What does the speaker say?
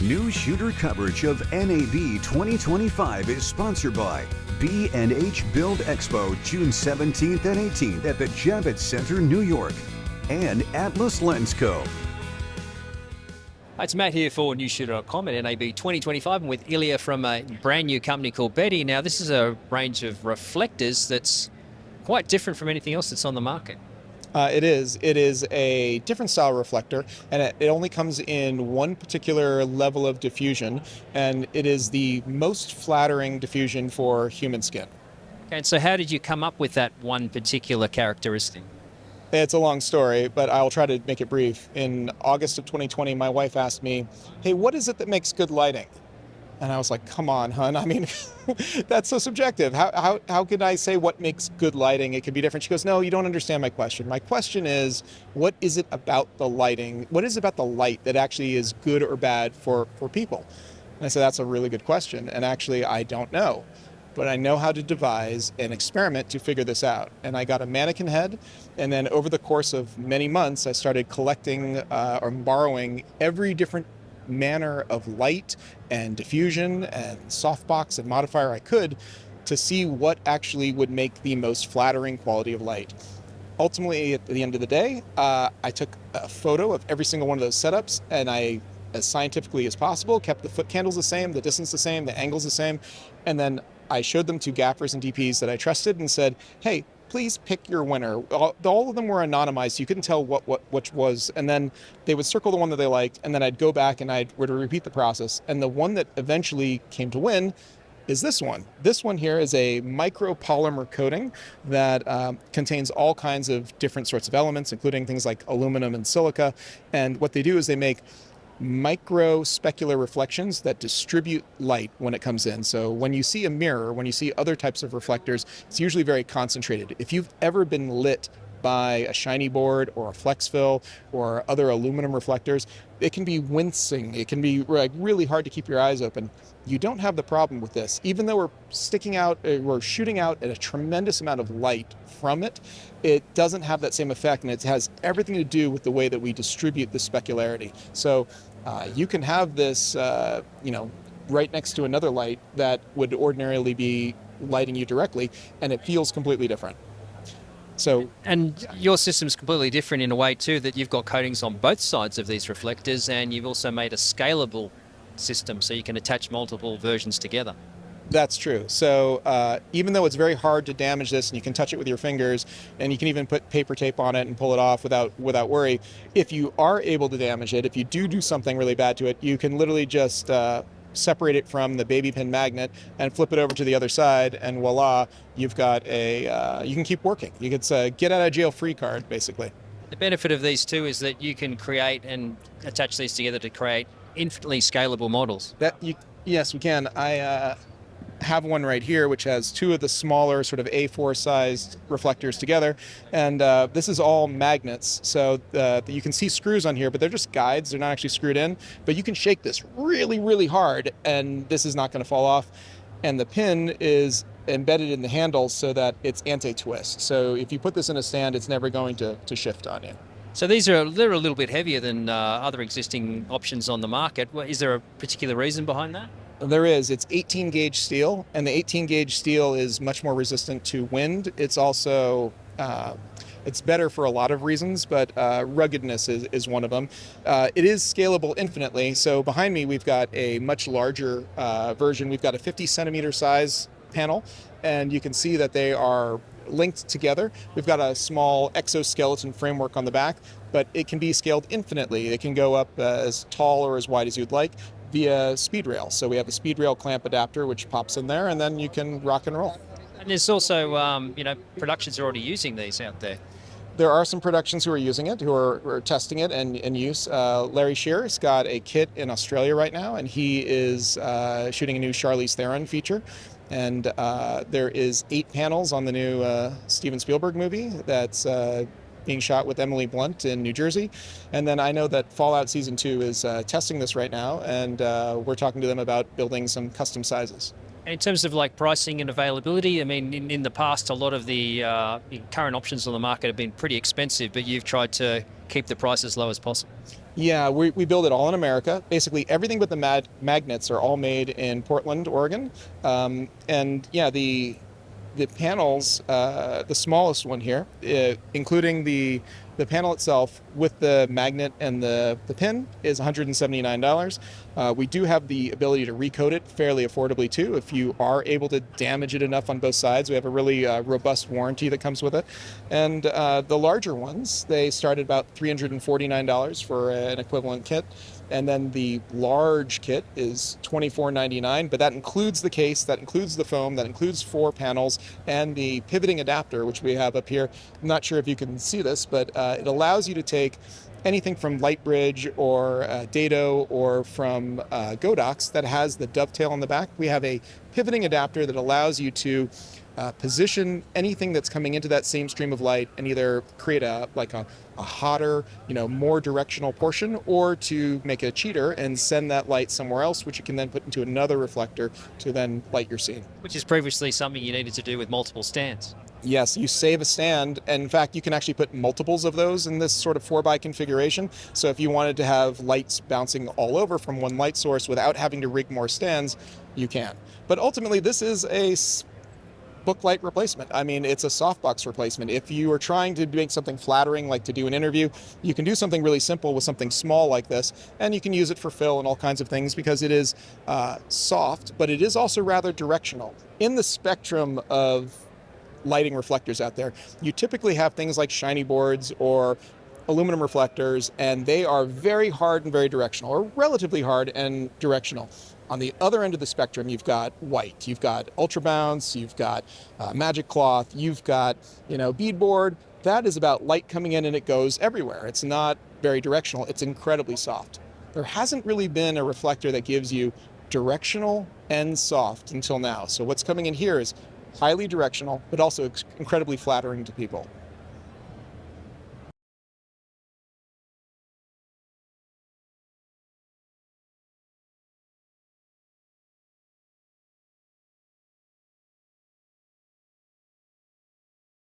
Newsshooter coverage of NAB 2025 is sponsored by B&H Build Expo, June 17th and 18th at the Javits Center, New York, and Atlas Lens Co. Hi, it's Matt here for Newsshooter.com at NAB 2025. I'm with Ilya from a brand new company called Betty. Now, this is a range of reflectors that's quite different from anything else that's on the market. It is. It is a different style reflector, and it only comes in one particular level of diffusion, and it is the most flattering diffusion for human skin. Okay, and so how did you come up with that one particular characteristic? It's a long story, but I'll try to make it brief. In August of 2020, my wife asked me, "Hey, what is it that makes good lighting?" And I was like, "Come on, hun. I mean, that's so subjective. How can I say what makes good lighting? It could be different." She goes, "No, you don't understand my question. My question is, what is it about the lighting? What is it about the light that actually is good or bad for people?" And I said, "That's a really good question. And actually, I don't know. But I know how to devise an experiment to figure this out." And I got a mannequin head. And then over the course of many months, I started collecting or borrowing every different manner of light and diffusion and softbox and modifier I could to see what actually would make the most flattering quality of light. Ultimately, at the end of the day, I took a photo of every single one of those setups, and I, as scientifically as possible, kept the foot candles the same, the distance the same, the angles the same, and then I showed them to gaffers and DPs that I trusted and said, "Hey, please pick your winner." All of them were anonymized, so you couldn't tell which was. And then they would circle the one that they liked, and then I'd go back and I would repeat the process. And the one that eventually came to win is this one. This one here is a micropolymer coating that contains all kinds of different sorts of elements, including things like aluminum and silica. And what they do is they make micro specular reflections that distribute light when it comes in. So when you see a mirror, when you see other types of reflectors, it's usually very concentrated. If you've ever been lit by a shiny board or a flex fill or other aluminum reflectors, it can be wincing. It can be like really hard to keep your eyes open. You don't have the problem with this. Even though we're shooting out at a tremendous amount of light from it, it doesn't have that same effect, and it has everything to do with the way that we distribute the specularity. So you can have this, right next to another light that would ordinarily be lighting you directly, and it feels completely different. And your system's completely different in a way too, that you've got coatings on both sides of these reflectors, and you've also made a scalable system so you can attach multiple versions together. That's true. So even though it's very hard to damage this, and you can touch it with your fingers, and you can even put paper tape on it and pull it off without worry, if you are able to damage it, if you do something really bad to it, you can literally just separate it from the baby pin magnet and flip it over to the other side, and voila, you've got you can keep working. You get a get out of jail free card, basically. The benefit of these too is that you can create and attach these together to create infinitely scalable models. Yes, we can. I have one right here which has two of the smaller sort of A4 sized reflectors together, and this is all magnets, so you can see screws on here, but they're just guides. They're not actually screwed in, but you can shake this really hard and this is not going to fall off, and the pin is embedded in the handles so that it's anti-twist. So if you put this in a stand, it's never going to shift on you. So they're a little bit heavier than other existing options on the market. Is there a particular reason behind that? There is. It's 18 gauge steel, and the 18 gauge steel is much more resistant to wind. It's also it's better for a lot of reasons, but ruggedness is one of them. It is scalable infinitely. So behind me, we've got a much larger version. We've got a 50 centimeter size panel, and you can see that they are linked together. We've got a small exoskeleton framework on the back, but it can be scaled infinitely. It can go up as tall or as wide as you'd like via speed rail. So we have a speed rail clamp adapter which pops in there, and then you can rock and roll. And there's also, productions are already using these out there. There are some productions who are using it, who are testing it and use. Larry Shearer's got a kit in Australia right now, and he is shooting a new Charlize Theron feature. And there is 8 panels on the new Steven Spielberg movie that's being shot with Emily Blunt in New Jersey. And then I know that Fallout Season 2 is testing this right now, and we're talking to them about building some custom sizes. And in terms of like pricing and availability, I mean, in the past, a lot of the current options on the market have been pretty expensive, but you've tried to keep the price as low as possible. Yeah, we build it all in America. Basically, everything but the magnets are all made in Portland, Oregon. And yeah, the panels, the smallest one here, including the panel itself with the magnet and the pin, is $179. We do have the ability to recoat it fairly affordably too. If you are able to damage it enough on both sides, we have a really robust warranty that comes with it. And the larger ones, they start at about $349 for an equivalent kit. And then the large kit is $24.99, but that includes the case, that includes the foam, that includes 4 panels, and the pivoting adapter, which we have up here. I'm not sure if you can see this, but it allows you to take anything from Lightbridge or Dado or from Godox that has the dovetail on the back. We have a pivoting adapter that allows you to position anything that's coming into that same stream of light and either create a hotter, more directional portion, or to make a cheater and send that light somewhere else, which you can then put into another reflector to then light your scene. Which is previously something you needed to do with multiple stands. Yes, you save a stand, and in fact, you can actually put multiples of those in this sort of 4x configuration. So if you wanted to have lights bouncing all over from one light source without having to rig more stands, you can. But ultimately, this is a book light replacement. I mean, it's a softbox replacement. If you are trying to make something flattering, like to do an interview, you can do something really simple with something small like this, and you can use it for fill and all kinds of things because it is soft, but it is also rather directional. In the spectrum of lighting reflectors out there, you typically have things like shiny boards or aluminum reflectors, and they are very hard and very directional, or relatively hard and directional. On the other end of the spectrum, you've got white, you've got ultra bounce, you've got magic cloth, you've got beadboard. That is about light coming in and it goes everywhere. It's not very directional. It's incredibly soft. There hasn't really been a reflector that gives you directional and soft until now. So what's coming in here is highly directional, but also incredibly flattering to people.